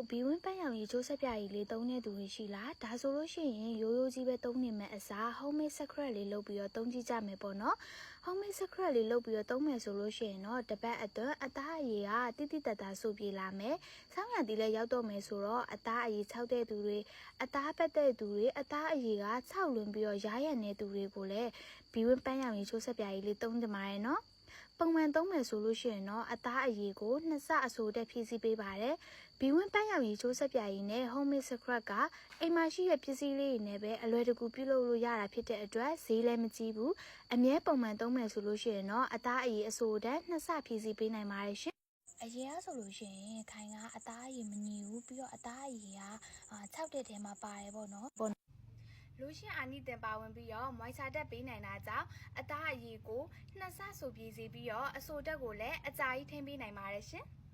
ဘီဝင်းပန်းရောင်ရီကျိုးဆက်ပြားကြီးလေးသုံးနေသူတွေရှိလားဒါဆိုလို့ရှိရင်ရိုးရိုးကြီးပဲသုံးနေမဲ့အစား homemade secret လေးလုပ်ပြီးတော့သုံးကြည့်ကြမယ်ပေါ့နော် homemade secret လေးလုပ်ပြီးတော့သုံးမယ်ဆိုလို့ရှိရင်တော့တပတ်အတွင်းအသားအရည်ကတိတိတတ်တာဆိုပြေလာမယ်ဆောင်းရတီလည်းရောက်တော့မယ်ဆိုတော့အသားအရည်6တဲ့သူတွေအသားပတ်တဲ့သူတွေအသားအရည်က6လွန်ပြီးတော့ရားရံတဲ့သူတွေကိုလည်းဘီဝင်းပန်းရောင်ရီကျိုးဆက်ပြားကြီးလေးသုံးကြမှာရယ်နော်ပုံမှန်သုံးမယ်ဆိုလို့ရှိရင်တော့အသားအရည်ကိုနှစ်ဆအဆိုတက်ဖြည့်ဆည်းပေးပါတယ်။ဘီဝင်းပန်းရောင်ရီကျိုးဆက်ပြားရည်နဲ့ homemade secret ကအိမ်မှာရှိတဲ့ပစ္စည်းလေးတွေနဲ့ပဲအလွယ်တကူပြုလုပ်လို့ရတာဖြစ်တဲ့အတွက်ဈေးလည်းမကြီးဘူး။အမြဲပုံမှန်သုံးမယ်ဆိုလို့ရှိရင်တော့အသားအရည်အဆိုတက်နှစ်ဆဖြည့်ဆည်းပေးနိုင်ပါတယ်ရှင်။အရင်ကဆိုလို့ရှိရင်ခိုင်ကအသားအရည်မညီဘူးပြီးတော့အသားအရည်က6တဲ့ထဲမှာပါတယ်ပေါ့နော်။လူရှင်အာနိတင်ပါဝင်ပြီးတော့ moisture တက်ပေးနိုင်တာကြောင့်အသားအရည်ကိုနှစ်ဆဆိုပြေးစေပြီးတော့အဆိုတက်ကိုလည်းအကြာကြီးထိန်းပေးနိုင်ပါတယ်ရှင်။